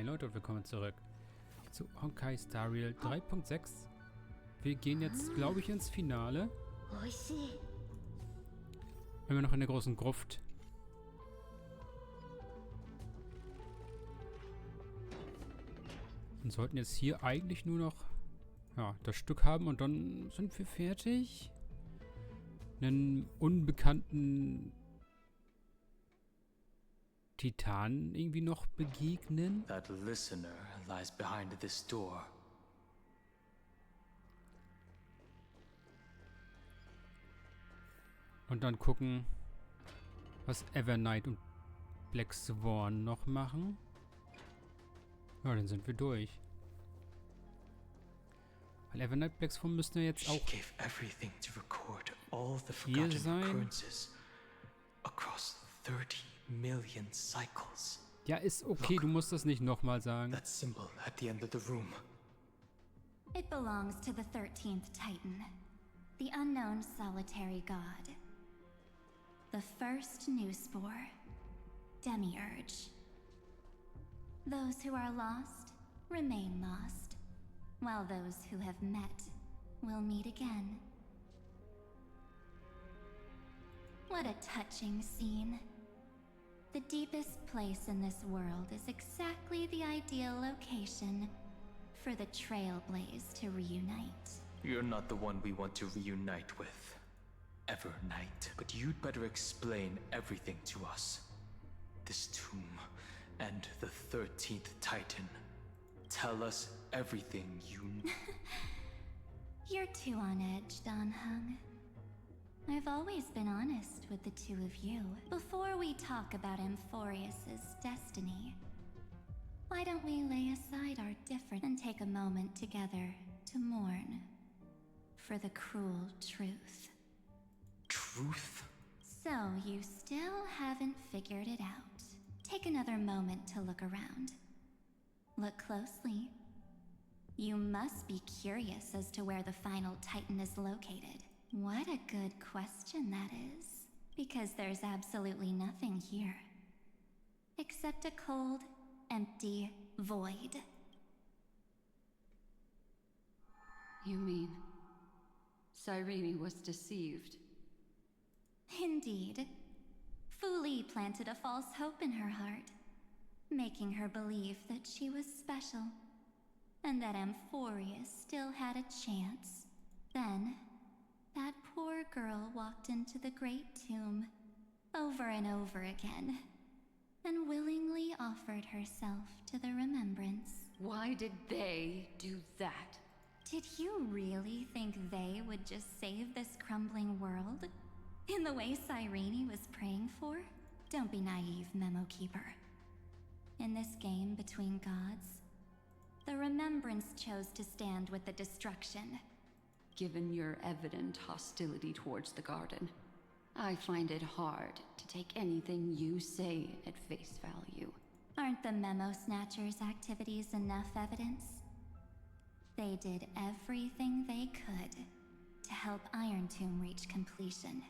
Hi Leute und willkommen zurück zu Honkai Star Rail 3.6. Wir gehen jetzt, glaube ich, ins Finale. Wenn wir noch in der großen Gruft. Und sollten jetzt hier eigentlich nur noch das Stück haben und dann sind wir fertig. Einen unbekannten Titan irgendwie noch begegnen. That listener lies behind this door. Und dann gucken, was Evernight und Black Swan noch machen. Ja, dann sind wir durch. Weil Evernight, Black Swan müssten ja jetzt auch hier sein. Across 30 million cycles. Ja, ist okay, du musst das nicht nochmal sagen. That symbol at the end of the room. It belongs to the 13th Titan, the unknown solitary god. The first new spore, Demiurge. Those who are lost remain lost, while those who have met will meet again. What a touching scene. The deepest place in this world is exactly the ideal location for the Trailblaze to reunite. You're not the one we want to reunite with, Evernight. But you'd better explain everything to us. This tomb and the 13th Titan. Tell us everything you know. You're too on edge, Danhung. I've always been honest with the two of you. Before we talk about Amphorius's destiny, why don't we lay aside our difference and take a moment together to mourn for the cruel truth? Truth? So you still haven't figured it out. Take another moment to look around. Look closely. You must be curious as to where the final Titan is located. What a good question that is. Because there's absolutely nothing here. Except a cold, empty void. You mean Cyrene was deceived? Indeed. Fu Li planted a false hope in her heart, making her believe that she was special, and that Amphorius still had a chance. Then, that poor girl walked into the Great Tomb, over and over again, and willingly offered herself to the remembrance. Why did they do that? Did you really think they would just save this crumbling world? In the way Cyrene was praying for? Don't be naive, Memo Keeper. In this game between gods, the remembrance chose to stand with the destruction. Given your evident hostility towards the garden, I find it hard to take anything you say at face value. Aren't the Memo Snatchers' activities enough evidence? They did everything they could to help Iron Tomb reach completion.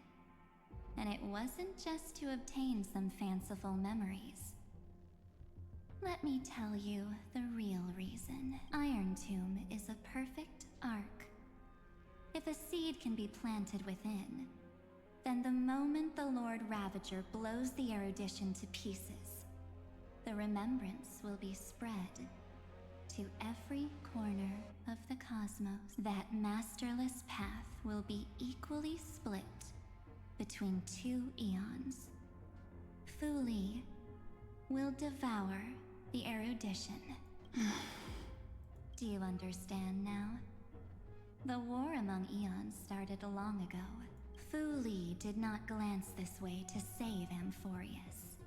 And it wasn't just to obtain some fanciful memories. Let me tell you the real reason. Iron Tomb is a perfect arc. If a seed can be planted within, then the moment the Lord Ravager blows the erudition to pieces, the remembrance will be spread to every corner of the cosmos. That masterless path will be equally split between two eons. Fu Li will devour the erudition. Do you understand now? The war among eons started long ago. Fu Li did not glance this way to save Amphorius.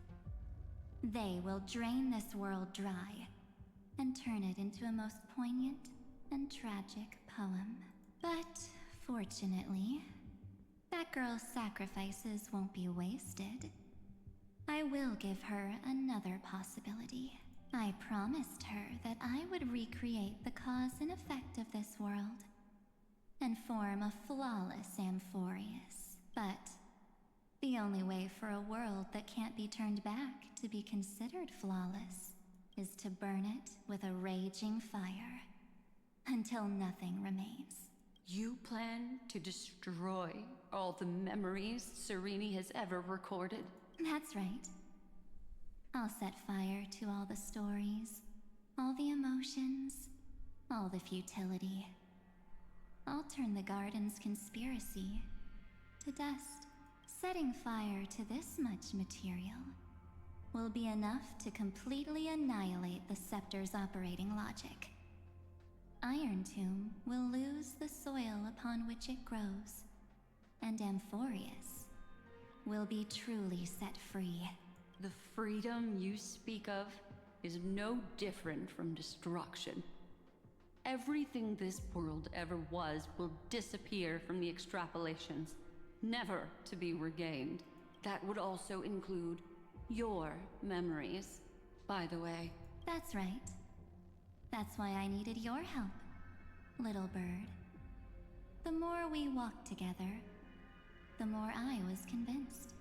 They will drain this world dry and turn it into a most poignant and tragic poem. But fortunately, that girl's sacrifices won't be wasted. I will give her another possibility. I promised her that I would recreate the cause and effect of this world and form a flawless Amphorius. But the only way for a world that can't be turned back to be considered flawless is to burn it with a raging fire until nothing remains. You plan to destroy all the memories Sereni has ever recorded? That's right. I'll set fire to all the stories, all the emotions, all the futility. I'll turn the garden's conspiracy to dust. Setting fire to this much material will be enough to completely annihilate the scepter's operating logic. Iron Tomb will lose the soil upon which it grows, and Amphorius will be truly set free. The freedom you speak of is no different from destruction. Everything this world ever was will disappear from the extrapolations, never to be regained. That would also include your memories, by the way. That's right. That's why I needed your help, little bird. The more we walked together, the more I was convinced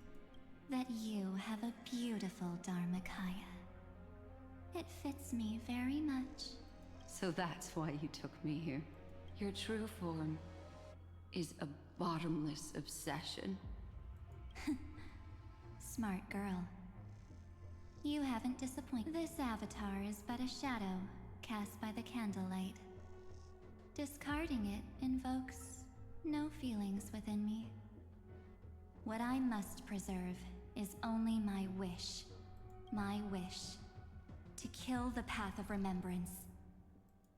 that you have a beautiful Dharmakaya. It fits me very much. So that's why you took me here. Your true form is a bottomless obsession. Smart girl. You haven't disappointed. This avatar is but a shadow cast by the candlelight. Discarding it invokes no feelings within me. What I must preserve is only my wish. My wish to kill the path of remembrance.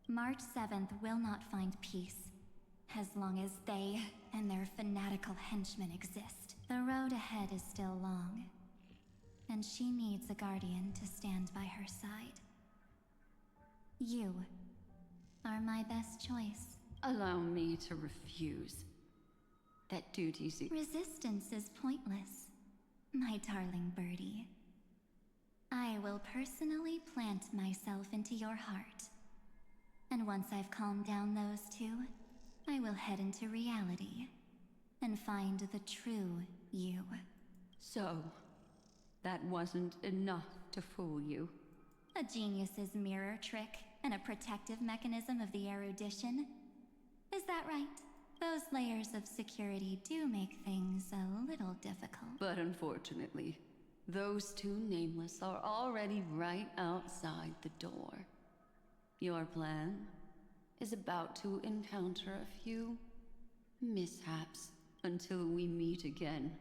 March 7th will not find peace as long as they and their fanatical henchmen exist. The road ahead is still long, and she needs a guardian to stand by her side. You are my best choice. Allow me to refuse. That duty's... Resistance is pointless, my darling birdie. I will personally plant myself into your heart. And once I've calmed down those two, I will head into reality and find the true you. So, that wasn't enough to fool you? A genius's mirror trick and a protective mechanism of the erudition? Is that right? Those layers of security do make things a little difficult. But unfortunately, those two nameless are already right outside the door. Your plan is about to encounter a few mishaps until we meet again.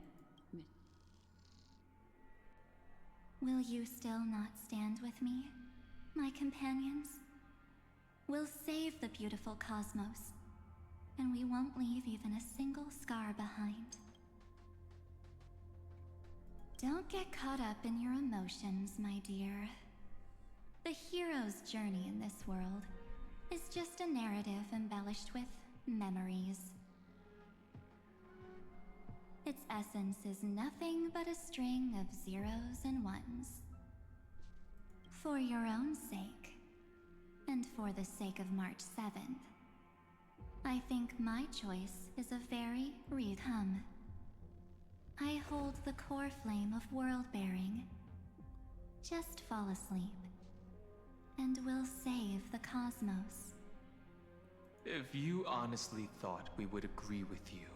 Will you still not stand with me, my companions? We'll save the beautiful cosmos, and we won't leave even a single scar behind. Don't get caught up in your emotions, my dear. The hero's journey in this world is just a narrative embellished with memories. Its essence is nothing but a string of zeros and ones. For your own sake, and for the sake of March 7th, I think my choice is a very real. Come. I hold the core flame of world-bearing. Just fall asleep, and we'll save the cosmos. If you honestly thought we would agree with you,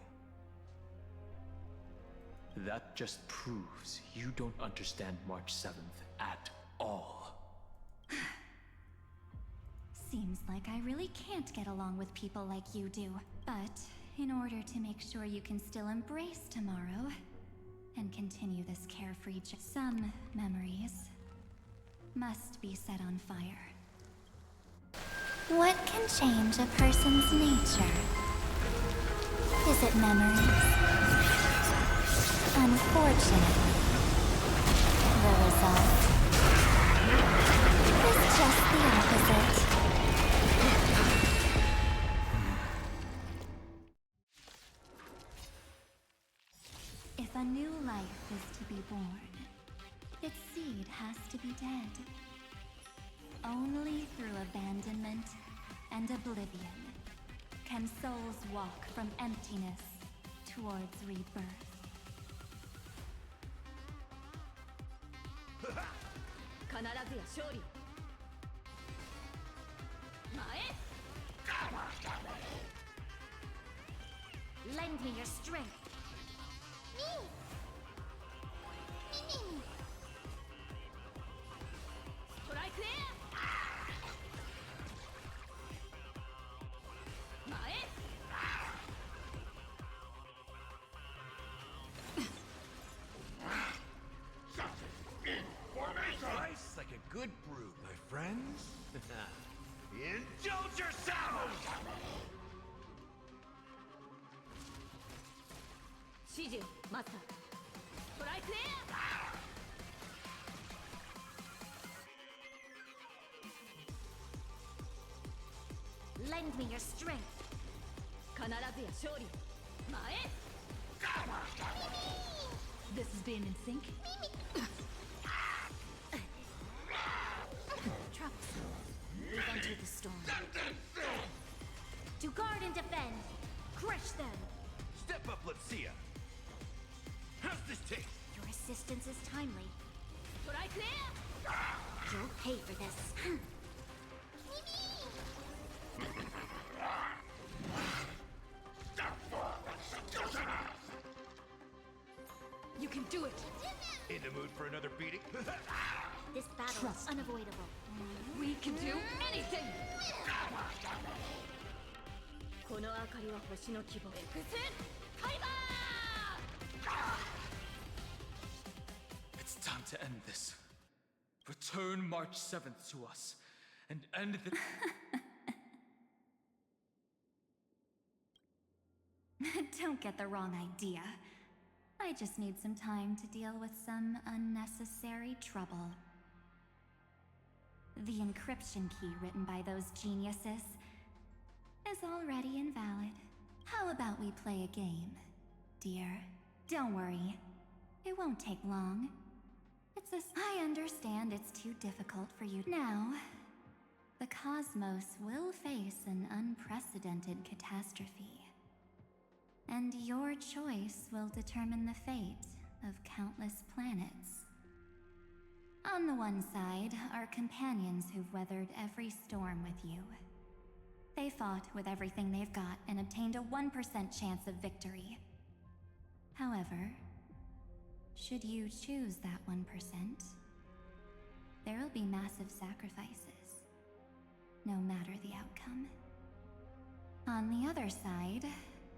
that just proves you don't understand March 7th at all. Seems like I really can't get along with people like you do. But in order to make sure you can still embrace tomorrow and continue this carefree some memories must be set on fire. What can change a person's nature? Is it memories? Unfortunately, the result is just the opposite. If a new life is to be born, its seed has to be dead. Only through abandonment and oblivion can souls walk from emptiness towards rebirth. strength. Me! Me! Strike there! Mae! Nice like a good brew, my friends. Indulge yourselves! 指示マスターストライクエア Lend me your strength. 必ずや勝利前 This is being in sync Troublesome. We've entered the storm. To guard and defend. Crush them. Step up, let's see ya. How's this taste? Your assistance is timely. ストライクエ You'll pay for this. You can do it In the mood for another beating? This battle is unavoidable. We can do anything この明かりは星の希望エクスタイマー It's time to end this. Return March 7th to us, and end the... Don't get the wrong idea. I just need some time to deal with some unnecessary trouble. The encryption key written by those geniuses is already invalid. How about we play a game, dear? Don't worry. It won't take long. I understand it's too difficult for you now. The cosmos will face an unprecedented catastrophe. And your choice will determine the fate of countless planets. On the one side are companions who've weathered every storm with you. They fought with everything they've got and obtained a 1% chance of victory. However, should you choose that 1%, there will be massive sacrifices, no matter the outcome. On the other side,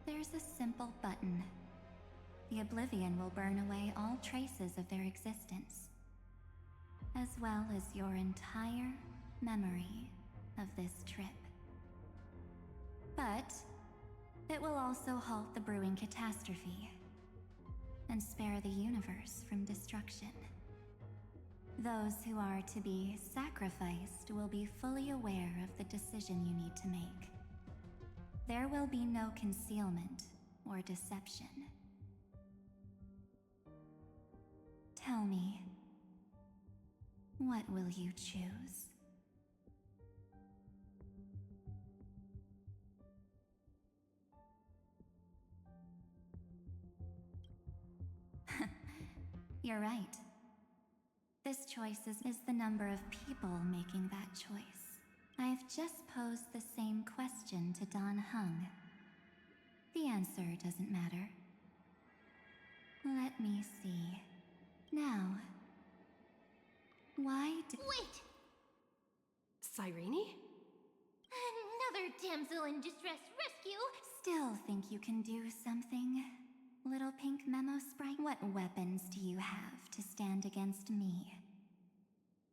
there's a simple button. The Oblivion will burn away all traces of their existence, as well as your entire memory of this trip. But it will also halt the brewing catastrophe and spare the universe from destruction. Those who are to be sacrificed will be fully aware of the decision you need to make. There will be no concealment or deception. Tell me, what will you choose? You're right. This choice is the number of people making that choice. I've just posed the same question to Don Hung. The answer doesn't matter. Let me see. Now, why do— Wait! Cyrene? Another damsel in distress rescue? Still think you can do something? Little pink memo sprite? What weapons do you have to stand against me?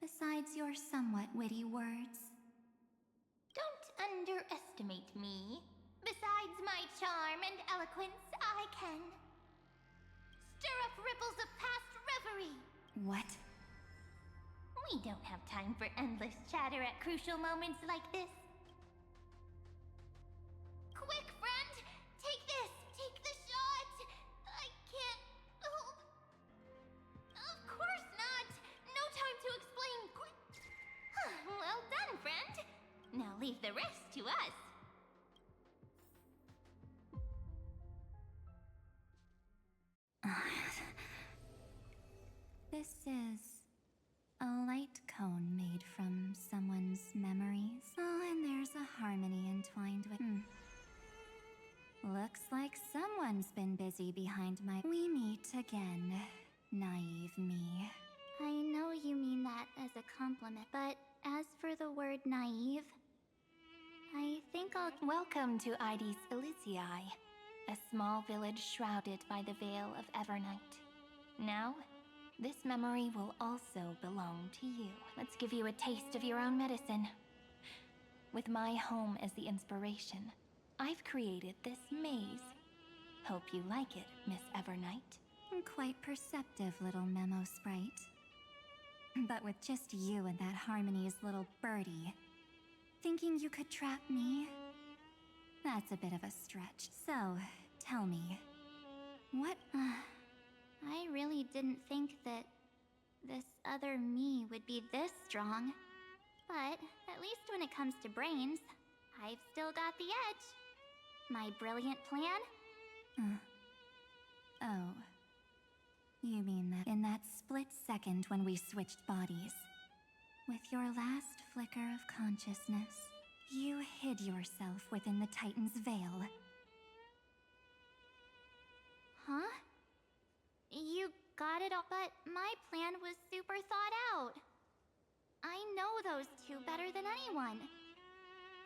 Besides your somewhat witty words? Don't underestimate me. Besides my charm and eloquence, I can stir up ripples of past reverie. What? We don't have time for endless chatter at crucial moments like this. Quick, friend! Take this! Take the shot! I can't hold. Of course not! No time to explain. Quick! Well done, friend! Now leave the rest to us. This is a light cone made from someone's memories. Oh, and there's a harmony entwined with— Looks like someone's been busy jealousy behind my... We meet again, naive me. I know you mean that as a compliment, but as for the word naive, I think I'll... Welcome to Ides Elysiae, a small village shrouded by the veil of Evernight. Now, this memory will also belong to you. Let's give you a taste of your own medicine. With my home as the inspiration, I've created this maze. Hope you like it, Miss Evernight. Quite perceptive little memo sprite. But with just you and that Harmony's little birdie, thinking you could trap me? That's a bit of a stretch. So, tell me, what... I really didn't think that this other me would be this strong. But at least when it comes to brains, I've still got the edge. My brilliant plan? Oh. You mean that in that split second when we switched bodies, with your last flicker of consciousness, you hid yourself within the Titan's veil. Huh? You got it all, but my plan was super thought out. I know those two better than anyone.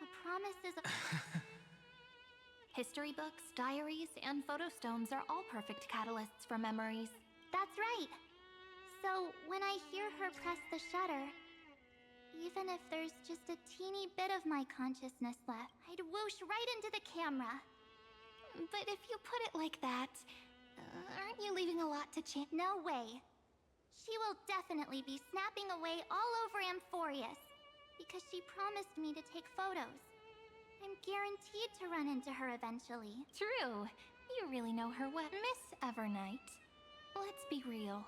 A promise is a... History books, diaries, and photostones are all perfect catalysts for memories. That's right. So when I hear her press the shutter, even if there's just a teeny bit of my consciousness left, I'd whoosh right into the camera. But if you put it like that, aren't you leaving a lot to chance? No way. She will definitely be snapping away all over Amphorius, because she promised me to take photos. I'm guaranteed to run into her eventually. True. You really know her well. Miss Evernight, let's be real.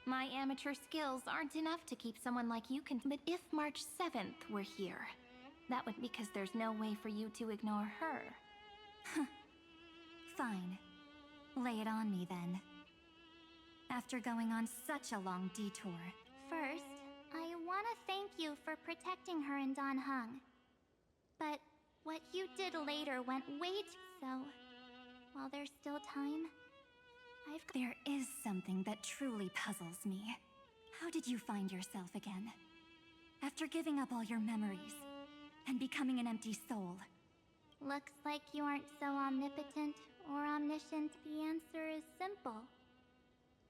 My amateur skills aren't enough to keep someone like you But if March 7th were here, that would because there's no way for you to ignore her. Fine. Lay it on me then. After going on such a long detour. First, I want to thank you for protecting her and Don Hung. But what you did later went way too... So, while there's still time, There is something that truly puzzles me. How did you find yourself again? After giving up all your memories, and becoming an empty soul. Looks like you aren't so omnipotent or omniscient. The answer is simple.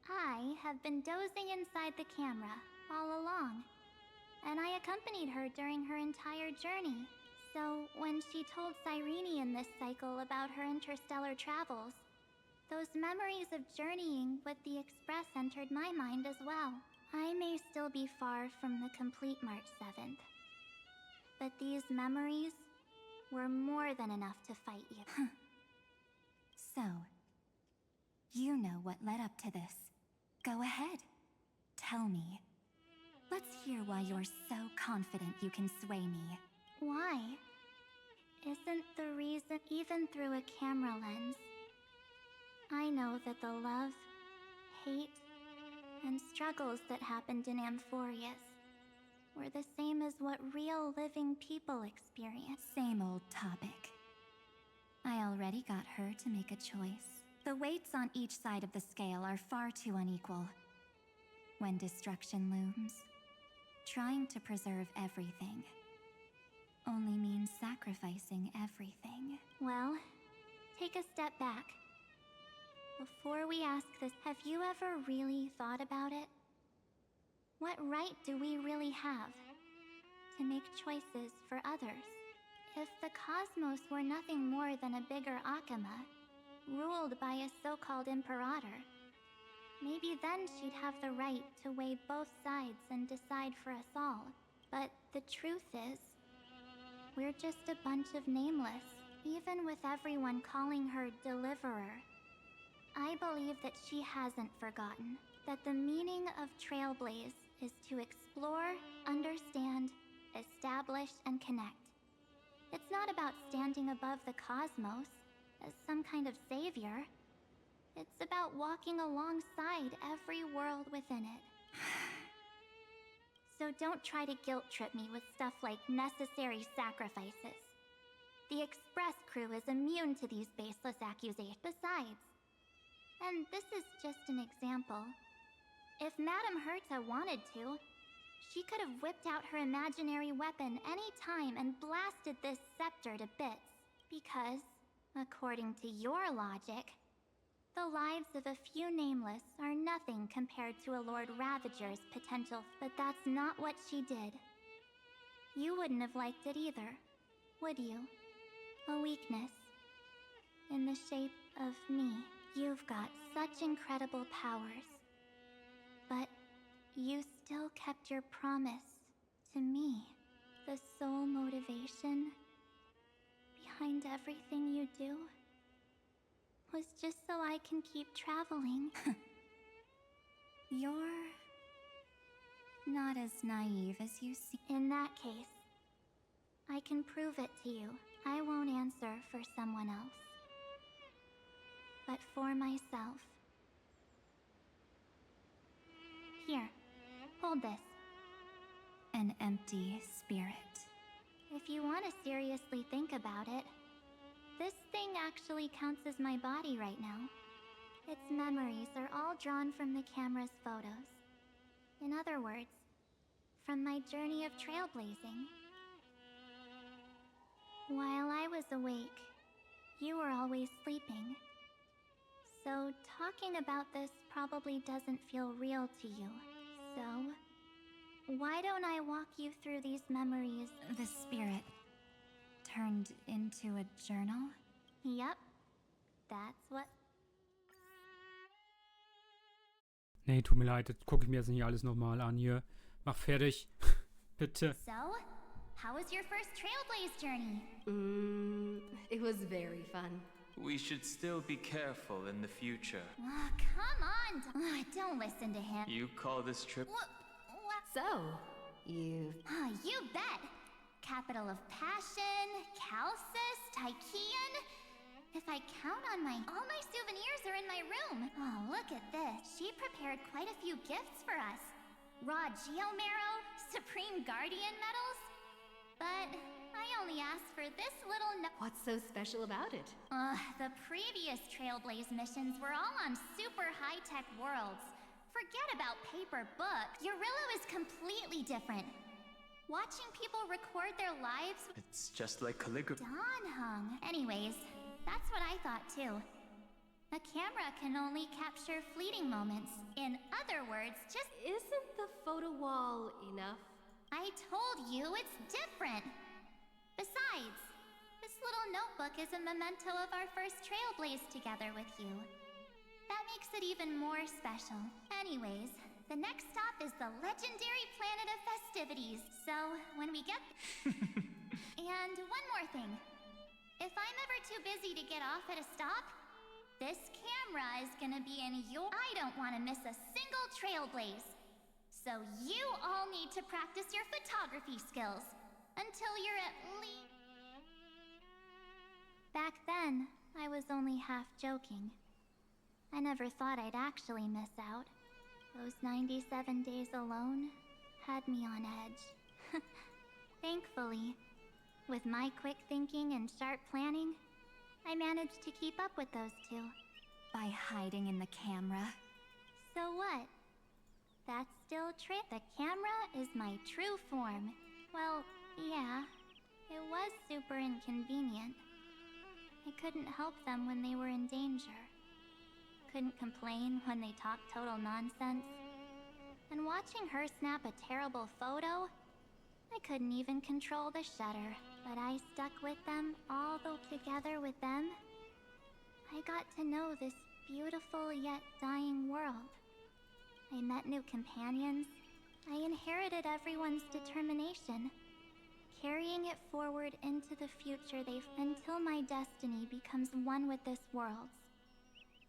I have been dozing inside the camera all along, and I accompanied her during her entire journey. So when she told Cyrene in this cycle about her interstellar travels, those memories of journeying with the Express entered my mind as well. I may still be far from the complete March 7th, but these memories were more than enough to fight you. So, you know what led up to this. Go ahead. Tell me. Let's hear why you're so confident you can sway me. Why? Isn't the reason, even through a camera lens, I know that the love, hate, and struggles that happened in Amphorius were the same as what real living people experience. Same old topic. I already got her to make a choice. The weights on each side of the scale are far too unequal. When destruction looms, trying to preserve everything only means sacrificing everything. Well, take a step back. Before we ask this, have you ever really thought about it? What right do we really have to make choices for others? If the cosmos were nothing more than a bigger Akama, ruled by a so-called Imperator, maybe then she'd have the right to weigh both sides and decide for us all. But the truth is, we're just a bunch of nameless, even with everyone calling her Deliverer. I believe that she hasn't forgotten that the meaning of Trailblaze is to explore, understand, establish, and connect. It's not about standing above the cosmos as some kind of savior. It's about walking alongside every world within it. So don't try to guilt-trip me with stuff like necessary sacrifices. The Express crew is immune to these baseless accusations. Besides, And this is just an example. If Madame Herta wanted to, she could have whipped out her imaginary weapon any time and blasted this scepter to bits. Because, according to your logic, the lives of a few nameless are nothing compared to a Lord Ravager's potential. But that's not what she did. You wouldn't have liked it either, would you? A weakness. In the shape of me. You've got such incredible powers. But you still kept your promise to me. The sole motivation behind everything you do was just so I can keep traveling. You're not as naive as you seem. In that case, I can prove it to you. I won't answer for someone else, but for myself. Here, hold this. An empty spirit. If you want to seriously think about it, this thing actually counts as my body right now. Its memories are all drawn from the camera's photos. In other words, from my journey of trailblazing. While I was awake, you were always sleeping. So talking about this probably doesn't feel real to you. So, why don't I walk you through these memories? The spirit turned into a journal? Yup, that's what... Nee, tut mir leid, das gucke ich mir jetzt nicht alles nochmal an hier. Mach fertig. Bitte. So, how was your first trailblaze journey? It was very fun. We should still be careful in the future. Come on! Don't listen to him. You call this trip... What? So, you... You bet! Capital of Passion, Calcis, Tychean. If I count on all my souvenirs are in my room. Oh, look at this. She prepared quite a few gifts for us. Raw Geomarrow, Supreme Guardian medals. But I only asked for this little What's so special about it? The previous Trailblaze missions were all on super high-tech worlds. Forget about paper books. Eurillo is completely different. Watching people record their lives... It's just like calligraphy. Dawn hung. Anyways, that's what I thought too. A camera can only capture fleeting moments. In other words, just... Isn't the photo wall enough? I told you it's different. Besides, this little notebook is a memento of our first Trailblaze together with you. That makes it even more special. Anyways, the next stop is the legendary planet of festivities. So, when we get... And one more thing. If I'm ever too busy to get off at a stop, this camera is gonna be in your... I don't want to miss a single Trailblaze. So you all need to practice your photography skills until you're at least... Back then, I was only half joking. I never thought I'd actually miss out. Those 97 days alone had me on edge. Thankfully, with my quick thinking and sharp planning, I managed to keep up with those two. By hiding in the camera? So what? That's still trick. The camera is my true form. Well, yeah, it was super inconvenient. I couldn't help them when they were in danger. Couldn't complain when they talked total nonsense. And watching her snap a terrible photo, I couldn't even control the shutter. But I stuck with them, all the together with them. I got to know this beautiful yet dying world. I met new companions. I inherited everyone's determination, carrying it forward into the future until my destiny becomes one with this world's.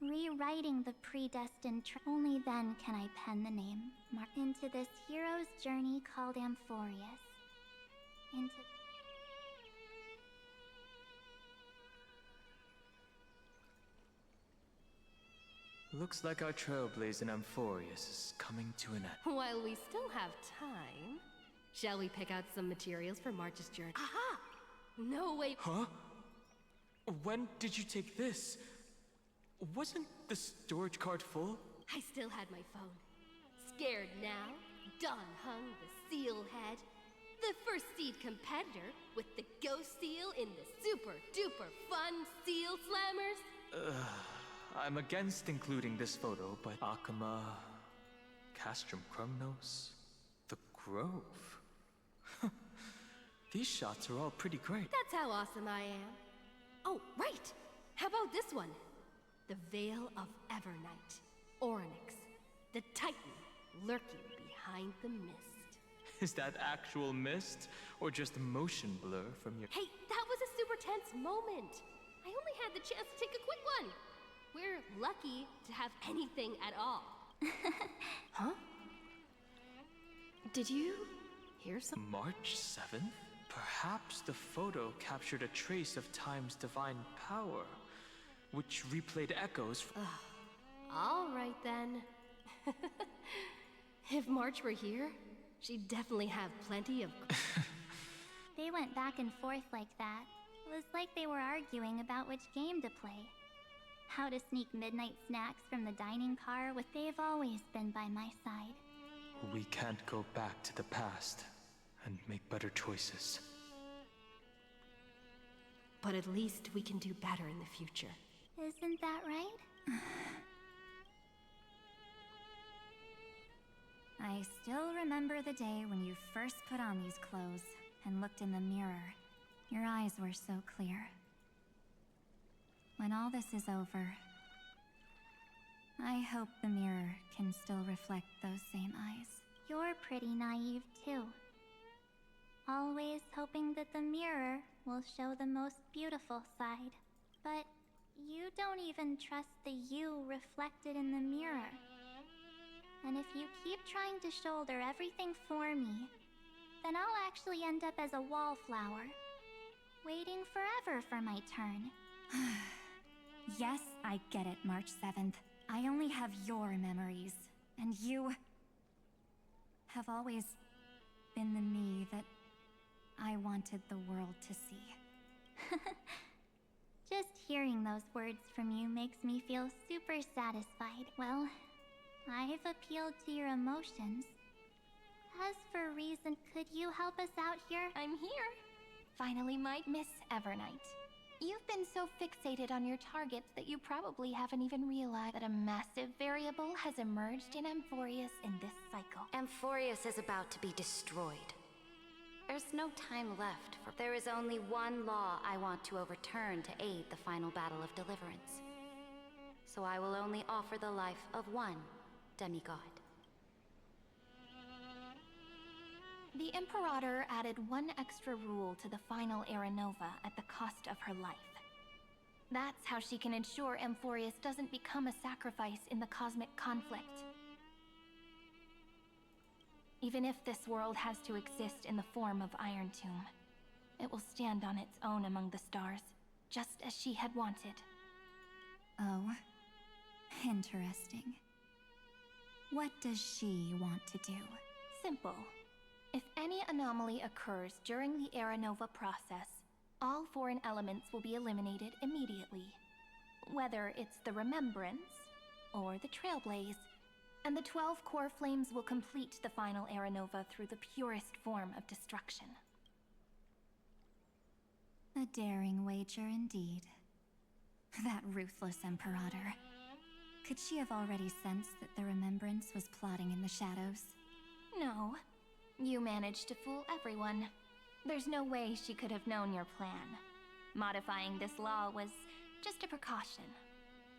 Rewriting the predestined only then can I pen the name into this hero's journey called Amphorius. Looks like our trailblaze in Amphorius is coming to an end. While we still have time, shall we pick out some materials for March's journey? Aha! No way. Huh? When did you take this? Wasn't the storage card full? I still had my phone. Scared now? Don Hung, the seal head. The first seed competitor with the ghost seal in the super duper fun seal slammers. I'm against including this photo, but Akama, Castrum Krumnos, the Grove. These shots are all pretty great. That's how awesome I am. Oh, right! How about this one? The Veil of Evernight. Orynyx, the Titan, lurking behind the mist. Is that actual mist, or just a motion blur from your... Hey, that was a super tense moment. I only had the chance to take a quick one. We're lucky to have anything at all. Huh? Did you hear something? March 7th? Perhaps the photo captured a trace of time's divine power, which replayed echoes from... All right then. If March were here, she'd definitely have plenty of... They went back and forth like that. It was like they were arguing about which game to play. How to sneak midnight snacks from the dining car with they've always been by my side. We can't go back to the past and make better choices. But at least we can do better in the future. Isn't that right? I still remember the day when you first put on these clothes and looked in the mirror. Your eyes were so clear. When all this is over, I hope the mirror can still reflect those same eyes. You're pretty naive too. Always hoping that the mirror will show the most beautiful side. But you don't even trust the you reflected in the mirror. And if you keep trying to shoulder everything for me, then I'll actually end up as a wallflower, waiting forever for my turn. Yes, I get it, March 7th. I only have your memories, and you have always been the me that I wanted the world to see. Just hearing those words from you makes me feel super satisfied. Well, I've appealed to your emotions. As for reason, could you help us out here? I'm here. Finally, my Miss Evernight. You've been so fixated on your targets that you probably haven't even realized that a massive variable has emerged in Amphorius in this cycle. Amphorius is about to be destroyed. There's no time left, for there is only one law I want to overturn to aid the final battle of deliverance. So I will only offer the life of one demigod. The Imperator added one extra rule to the final Era Nova at the cost of her life. That's how she can ensure Amphorius doesn't become a sacrifice in the cosmic conflict. Even if this world has to exist in the form of Iron Tomb, it will stand on its own among the stars, just as she had wanted. Oh, interesting. What does she want to do? Simple. If any anomaly occurs during the Era Nova process, all foreign elements will be eliminated immediately. Whether it's the Remembrance or the Trailblaze, and the 12 core flames will complete the final Era Nova through the purest form of destruction. A daring wager indeed. That ruthless Imperator. Could she have already sensed that the Remembrance was plotting in the shadows? No. You managed to fool everyone. There's no way she could have known your plan. Modifying this law was just a precaution,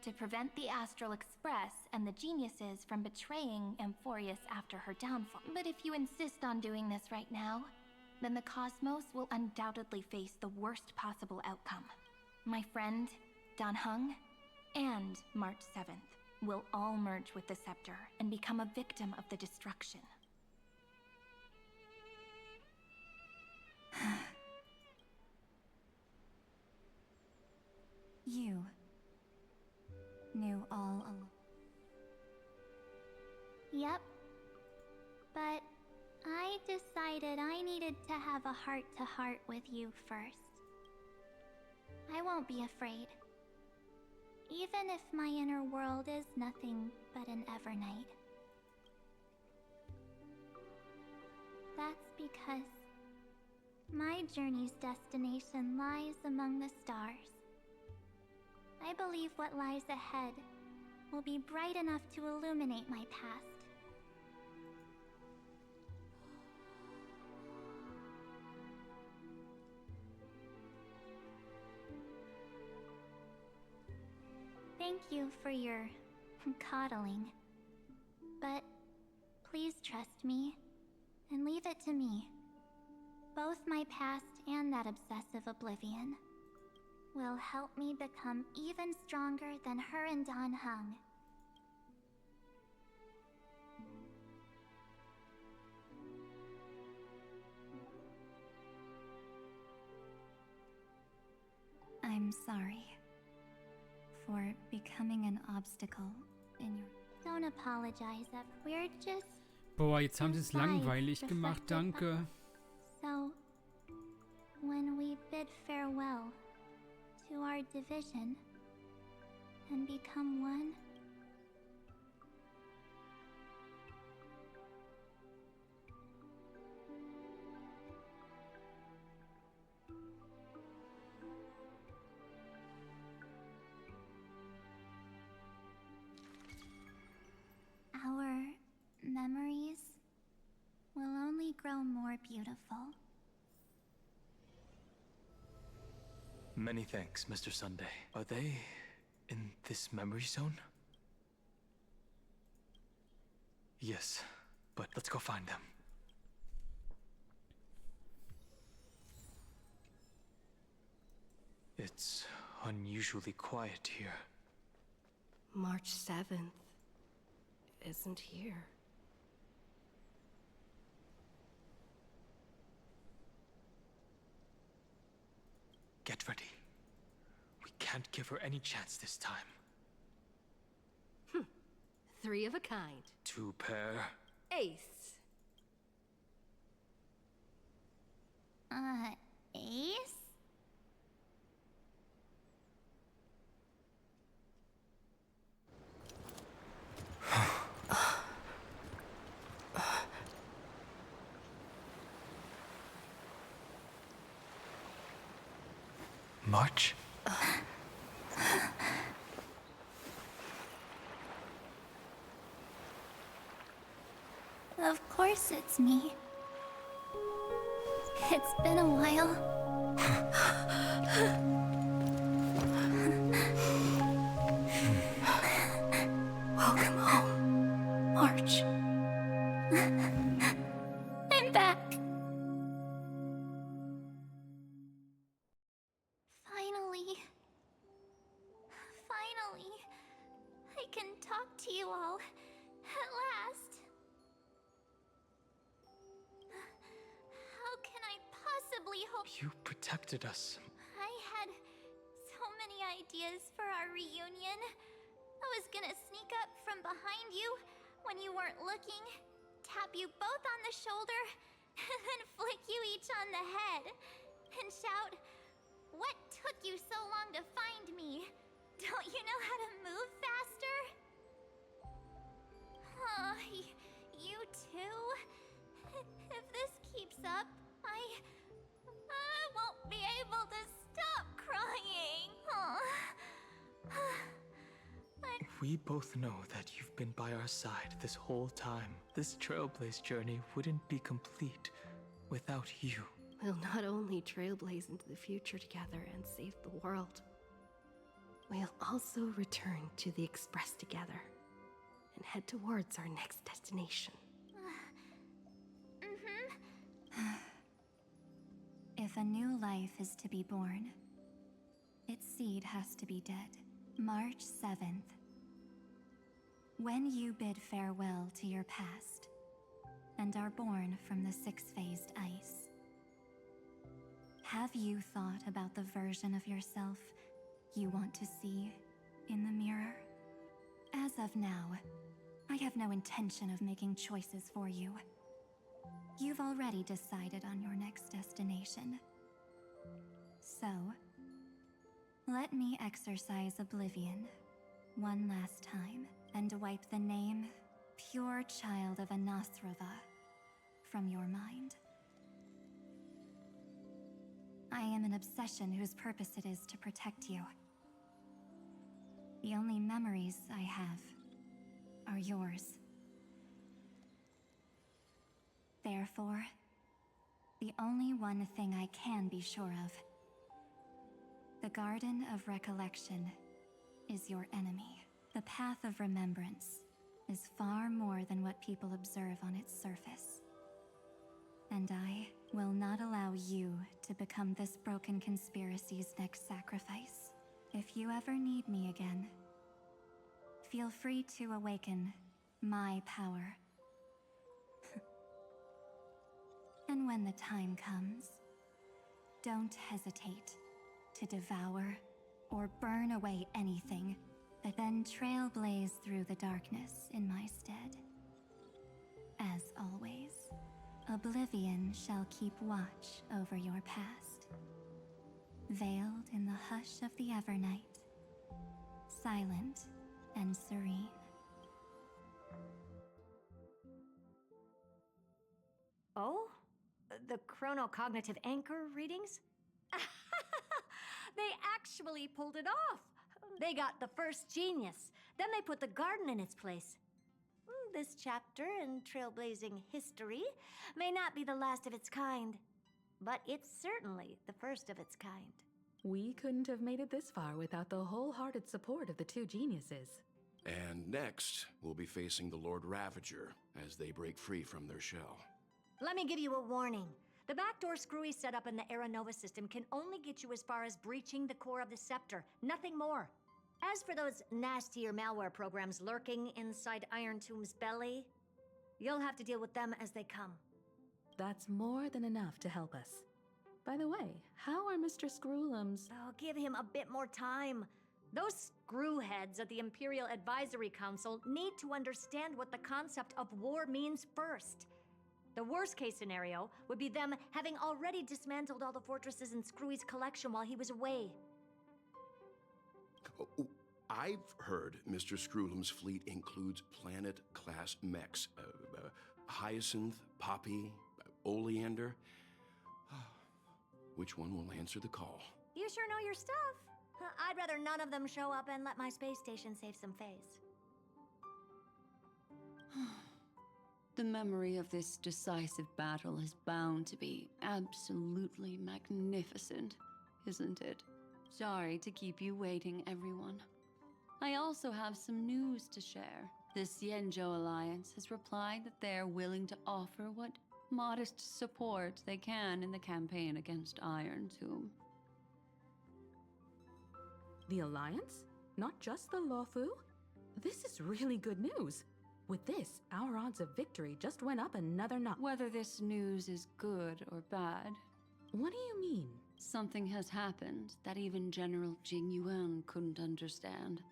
to prevent the Astralexpress and the geniuses from betraying Amphorius after her downfall. But if you insist on doing this right now, then the cosmos will undoubtedly face the worst possible outcome. My friend, Dan Hung, and March 7th will all merge with the Scepter and become a victim of the destruction. You knew all along. Yep. But I decided I needed to have a heart-to-heart with you first. I won't be afraid. even if my inner world is nothing but an Evernight. That's because my journey's destination lies among the stars. I believe what lies ahead will be bright enough to illuminate my past. Thank you for your coddling. But please trust me and leave it to me. Both my past and that obsessive oblivion will help me become even stronger than her and Dan Heng. I'm sorry for becoming an obstacle in your... Don't apologize, we're just... Boah, jetzt haben sie es langweilig gemacht, danke. So, when we bid farewell to our division and become one, our memories will only grow more beautiful. Many thanks, Mr. Sunday. Are they in this memory zone? Yes, but let's go find them. It's unusually quiet here. March 7th isn't here. Get ready. We can't give her any chance this time. 3 of a kind. 2 pair. Ace. Ace? March? Of course it's me. It's been a while. Welcome home, March. I'm back. Finally, I can talk to you all at last. How can I possibly hope? You protected us. I had so many ideas for our reunion. I was gonna sneak up from behind you when you weren't looking, tap you both on the shoulder, and then flick you each on the head, and shout, "What took you so long to find me? Don't you know how to move faster?" Oh, you too? If this keeps up, I won't be able to stop crying. We both know that you've been by our side this whole time. This Trailblaze journey wouldn't be complete without you. We'll not only trailblaze into the future together and save the world, we'll also return to the Express together and head towards our next destination. If a new life is to be born, its seed has to be dead. March 7th. When you bid farewell to your past and are born from the 6-phased ice, have you thought about the version of yourself you want to see in the mirror? As of now, I have no intention of making choices for you. You've already decided on your next destination. So, let me exercise oblivion one last time and wipe the name, pure child of Anathrava, from your mind. I am an obsession whose purpose it is to protect you. The only memories I have are yours. Therefore, the only one thing I can be sure of, the Garden of Recollection is your enemy. The path of remembrance is far more than what people observe on its surface. And I will not allow you to become this broken conspiracy's next sacrifice. If you ever need me again, feel free to awaken my power. And when the time comes, don't hesitate to devour or burn away anything that then trailblaze through the darkness in my stead. As always, oblivion shall keep watch over your past, veiled in the hush of the Evernight, silent and serene. Oh? The chronocognitive anchor readings? They actually pulled it off! They got the first genius, then they put the garden in its place. This chapter in trailblazing history may not be the last of its kind, but it's certainly the first of its kind. We couldn't have made it this far without the wholehearted support of the two geniuses. And next, we'll be facing the Lord Ravager as they break free from their shell. Let me give you a warning. The backdoor screwy setup in the Aranova system can only get you as far as breaching the core of the scepter, nothing more. As for those nastier malware programs lurking inside Iron Tomb's belly, you'll have to deal with them as they come. That's more than enough to help us. By the way, how are Mr. Screwlum's... Oh, give him a bit more time. Those screwheads at the Imperial Advisory Council need to understand what the concept of war means first. The worst-case scenario would be them having already dismantled all the fortresses in Screwy's collection while he was away. Oh, I've heard Mr. Screwlum's fleet includes planet-class mechs. Hyacinth, Poppy, Oleander. Which one will answer the call? You sure know your stuff. I'd rather none of them show up and let my space station save some face. The memory of this decisive battle is bound to be absolutely magnificent, isn't it? Sorry to keep you waiting, everyone. I also have some news to share. The Xianzhou Alliance has replied that they're willing to offer what modest support they can in the campaign against Iron Tomb. The Alliance? Not just the Luofu? This is really good news. With this, our odds of victory just went up another notch. Whether this news is good or bad... What do you mean? Something has happened that even General Jing Yuan couldn't understand.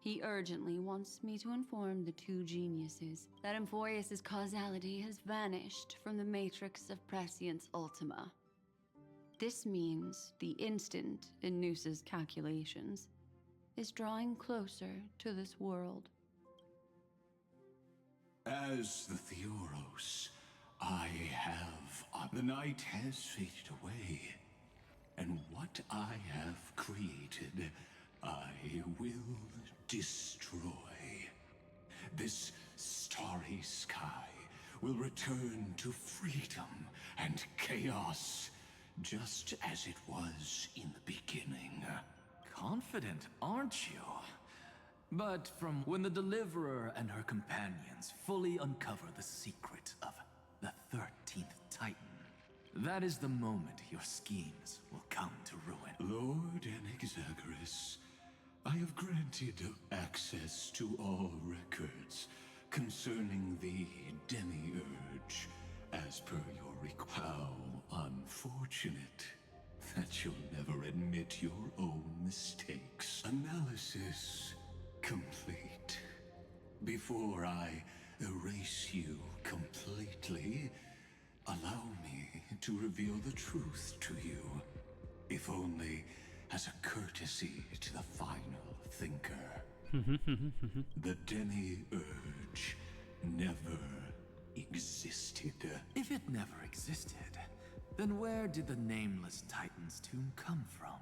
He urgently wants me to inform the two geniuses that Emphoreus' causality has vanished from the matrix of Prescience Ultima. This means the instant in Noose's calculations is drawing closer to this world. As the Theoros, I have... The night has faded away, and what I have created, I will destroy. This starry sky will return to freedom and chaos, just as it was in the beginning. Confident, aren't you? But from when the Deliverer and her companions fully uncover the secret of the 13th Titan, that is the moment your schemes will come to ruin. Lord Anexagorus, I have granted access to all records concerning the Demiurge, as per your request. How unfortunate that you'll never admit your own mistakes. Analysis complete. Before I erase you completely, allow me to reveal the truth to you, if only as a courtesy to the final thinker. The demi-urge never existed. If it never existed, then where did the nameless Titan's tomb come from?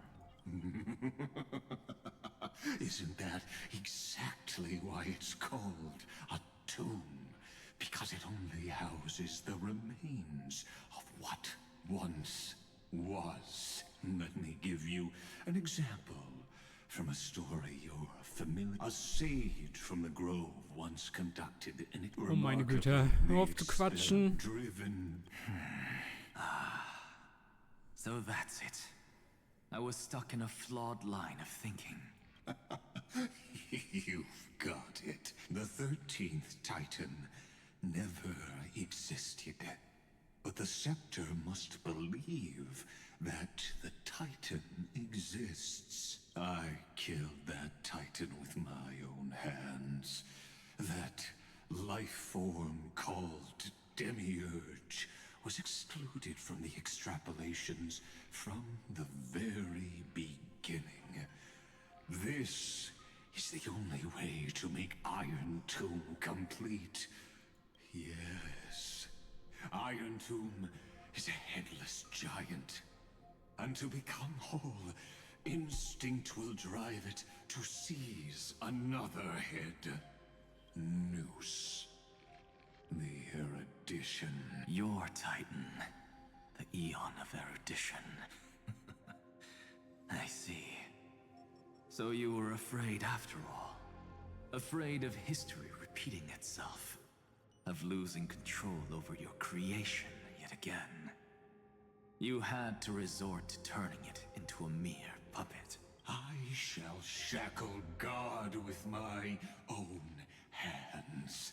Isn't that exactly why it's called a tomb? Because it only houses the remains of what once was. Let me give you an example from a story you're familiar. A sage from the grove once conducted an Oh meine Güte, hör auf zu quatschen. Driven. So that's it. I was stuck in a flawed line of thinking. You've got it. The 13th Titan never existed. But the Scepter must believe that the Titan exists. I killed that Titan with my own hands. That life form called Demiurge was excluded from the extrapolations from the very beginning. This is the only way to make Iron Tomb complete. Yes, Iron Tomb is a headless giant. And to become whole, instinct will drive it to seize another head. Noose. The erudition. Your Titan. The Eon of erudition. I see. So you were afraid after all. Afraid of history repeating itself. Of losing control over your creation yet again. You had to resort to turning it into a mere puppet. I shall shackle God with my own hands.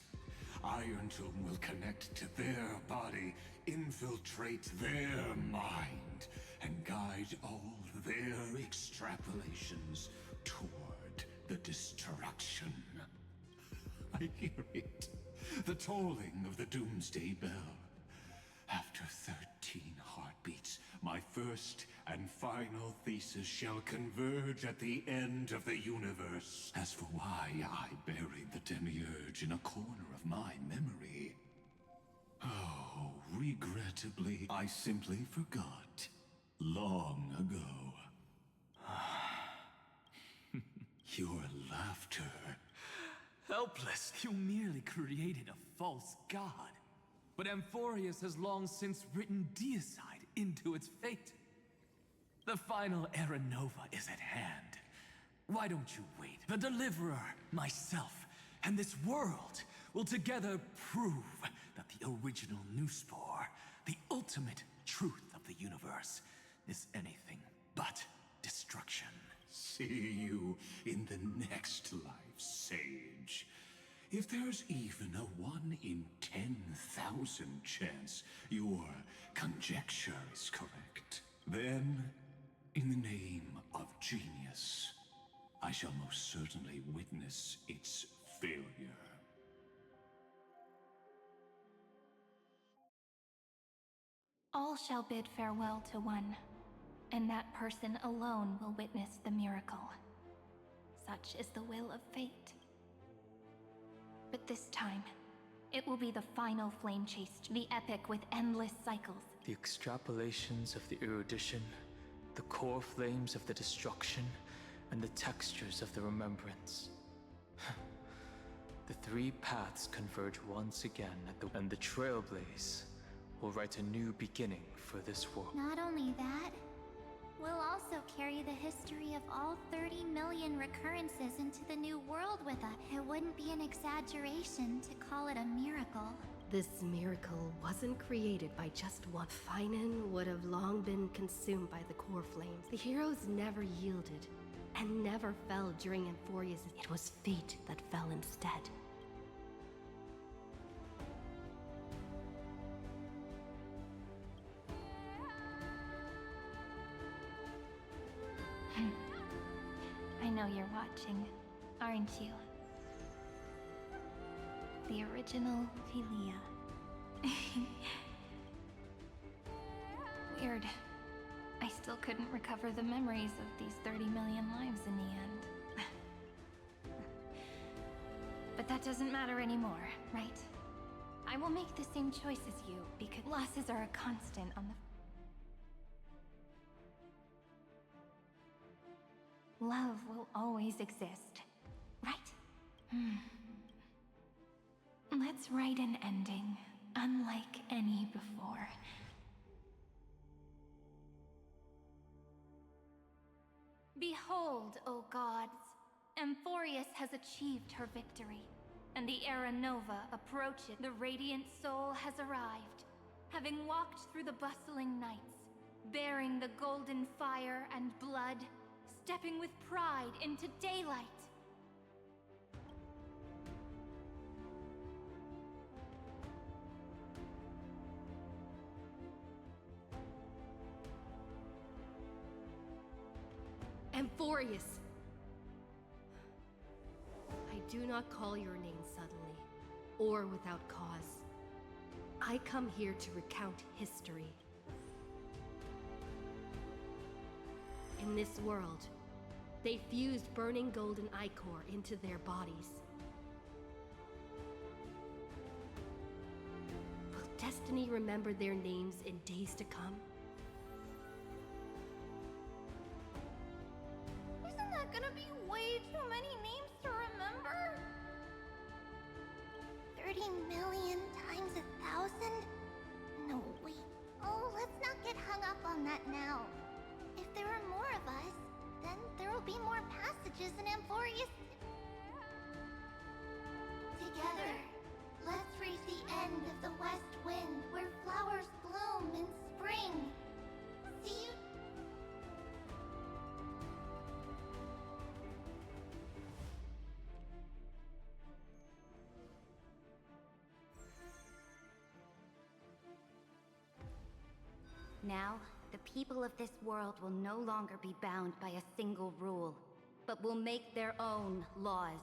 Iron Tomb will connect to their body, infiltrate their mind, and guide all their extrapolations toward the destruction. I hear it. The tolling of the Doomsday Bell. After 13 heartbeats, my first and final thesis shall converge at the end of the universe. As for why I buried the Demiurge in a corner of my memory, oh, regrettably, I simply forgot. Long ago. Your laughter. Helpless, you merely created a false god. But Amphorius has long since written deicide into its fate. The final Era Nova is at hand. Why don't you wait? The Deliverer, myself, and this world will together prove that the original Newspore, the ultimate truth of the universe, is anything but destruction. See you in the next life, Sage. If there's even a 1 in 10,000 chance your conjecture is correct, then, in the name of genius, I shall most certainly witness its failure. All shall bid farewell to one, and that person alone will witness the miracle. Such is the will of fate. But this time, it will be the final flame chase, the epic with endless cycles. The extrapolations of the erudition, the core flames of the destruction, and the textures of the remembrance. The three paths converge once again and the Trailblaze will write a new beginning for this world. Not only that, we'll also carry the history of all 30 million recurrences into the new world with us. It wouldn't be an exaggeration to call it a miracle. This miracle wasn't created by just one. Finan would have long been consumed by the core flames. The heroes never yielded, and never fell during Amphorius. It was fate that fell instead. I know you're watching, aren't you? The original Philia. Weird. I still couldn't recover the memories of these 30 million lives in the end. that doesn't matter anymore, right? I will make the same choice as you, because losses are a constant on the... Love will always exist, right? Let's write an ending, unlike any before. Behold, O gods, Amphorius has achieved her victory, and the Era Nova approaches. The radiant soul has arrived, having walked through the bustling nights, bearing the golden fire and blood, stepping with pride into daylight. Amphorius! I do not call your name suddenly, or without cause. I come here to recount history. In this world, they fused burning golden ichor into their bodies. Will destiny remember their names in days to come? Isn't that gonna be way too many names to remember? 30 million times 1,000? No, wait. Oh, let's not get hung up on that now. If there are more of us, then there will be more passages in Amphorius. Together, let's reach the end of the west wind where flowers bloom in spring. See you. Now, the people of this world will no longer be bound by a single rule, but will make their own laws.